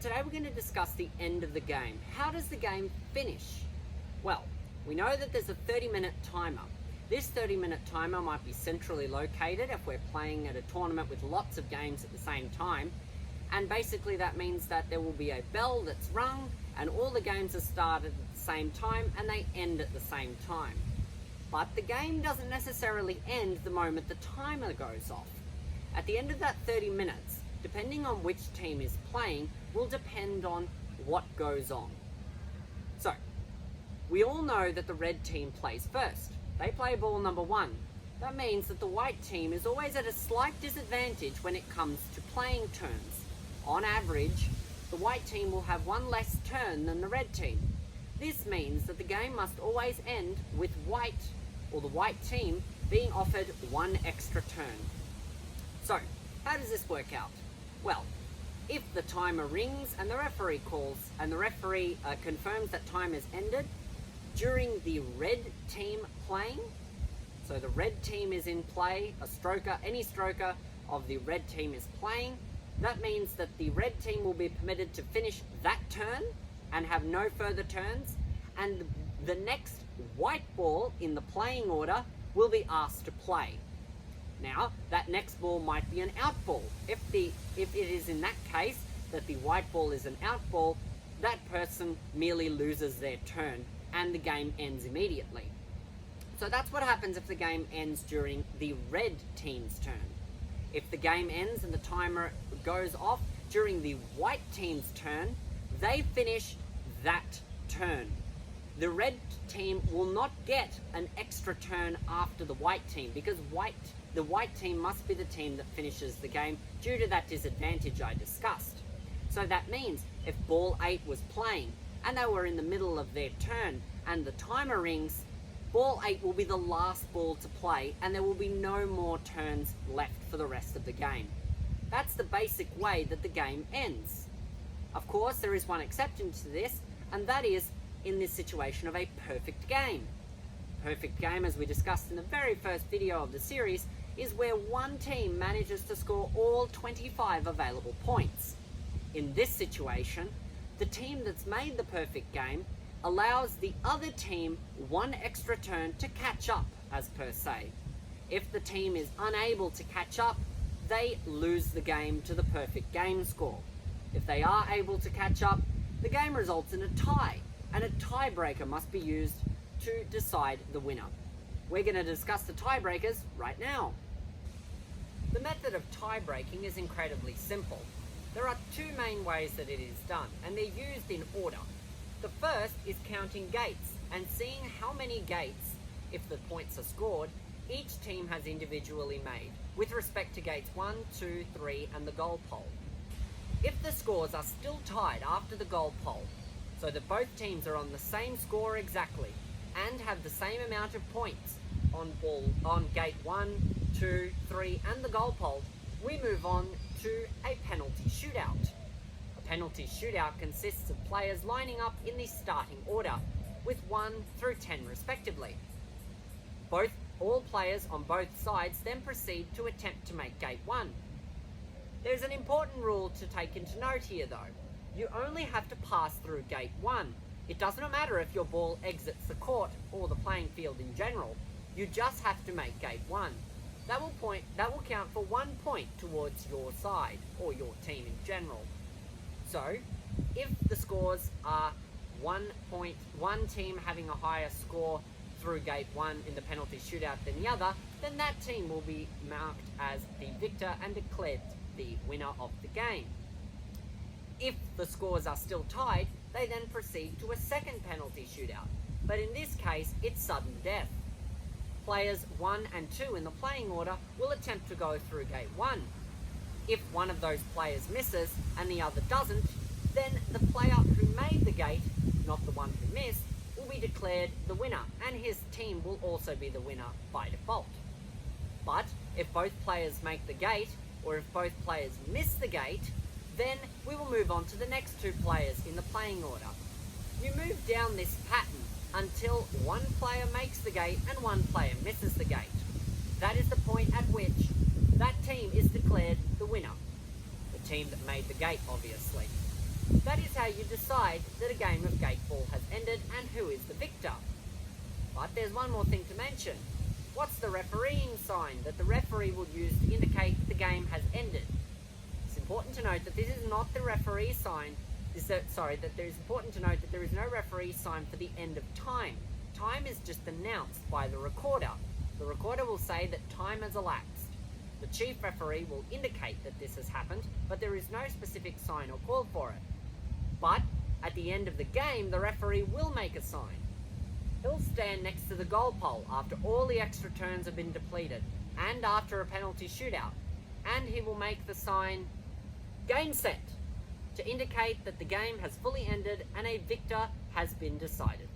Today we're going to discuss the end of the game. How does the game finish? Well, we know that there's a 30-minute timer. This 30-minute timer might be centrally located if we're playing at a tournament with lots of games at the same time. And basically that means that there will be a bell that's rung and all the games are started at the same time and they end at the same time. But the game doesn't necessarily end the moment the timer goes off. At the end of that 30 minutes, depending on which team is playing, will depend on what goes on. So, we all know that the red team plays first. They play ball number 1. That means that the white team is always at a slight disadvantage when it comes to playing turns. On average, the white team will have one less turn than the red team. This means that the game must always end with white, or the white team, being offered one extra turn. So, how does this work out? Well, if the timer rings and the referee calls and the referee confirms that time has ended during the red team playing, so the red team is in play, any stroker of the red team is playing, that means that the red team will be permitted to finish that turn and have no further turns, and the next white ball in the playing order will be asked to play. Now, that next ball might be an out ball. If it is in that case that the white ball is an out ball, that person merely loses their turn and the game ends immediately. So that's what happens if the game ends during the red team's turn. If the game ends and the timer goes off during the white team's turn, they finish that turn. The red team will not get an extra turn after the white team because the white team must be the team that finishes the game due to that disadvantage I discussed. So that means if ball 8 was playing and they were in the middle of their turn and the timer rings, ball 8 will be the last ball to play and there will be no more turns left for the rest of the game. That's the basic way that the game ends. Of course, there is one exception to this, and that is in this situation of a perfect game. Perfect game, as we discussed in the very first video of the series, is where one team manages to score all 25 available points. In this situation, the team that's made the perfect game allows the other team one extra turn to catch up, as per se. If the team is unable to catch up, they lose the game to the perfect game score. If they are able to catch up, the game results in a tie, and a tiebreaker must be used to decide the winner. We're going to discuss the tiebreakers right now. The method of tie-breaking is incredibly simple. There are two main ways that it is done, and they're used in order. The first is counting gates and seeing how many gates, if the points are scored, each team has individually made with respect to gates 1, 2, 3 and the goal pole. If the scores are still tied after the goal pole, so that both teams are on the same score exactly and have the same amount of points on gate 1, 2, 3 and the goal pole, we move on to a penalty shootout. A penalty shootout consists of players lining up in the starting order with 1 through 10 respectively. All players on both sides then proceed to attempt to make gate 1. There's an important rule to take into note here though. You only have to pass through gate 1. It doesn't matter if your ball exits the court or the playing field in general. You just have to make gate 1. That will count for 1 point towards your side or your team in general. So, if the scores are 1 point, one team having a higher score through gate 1 in the penalty shootout than the other, then that team will be marked as the victor and declared the winner of the game. If the scores are still tied, they then proceed to a second penalty shootout. But in this case, it's sudden death. Players 1 and 2 in the playing order will attempt to go through gate 1. If one of those players misses and the other doesn't, then the player who made the gate, not the one who missed, will be declared the winner, and his team will also be the winner by default. But if both players make the gate, or if both players miss the gate, then we will move on to the next 2 players in the playing order. You move down this pattern until one player makes the gate and one player misses the gate. That is the point at which that team is declared the winner. The team that made the gate, obviously. That is how you decide that a game of Gateball has ended and who is the victor. But there's one more thing to mention. What's the refereeing sign that the referee will use to indicate that the game has ended? It's important to note that this is not the referee sign. Important to note that there is no referee sign for the end of time. Time is just announced by the recorder. The recorder will say that time has elapsed. The chief referee will indicate that this has happened, but there is no specific sign or call for it. But at the end of the game, the referee will make a sign. He'll stand next to the goal pole after all the extra turns have been depleted and after a penalty shootout, and he will make the sign "Game Set" to indicate that the game has fully ended and a victor has been decided.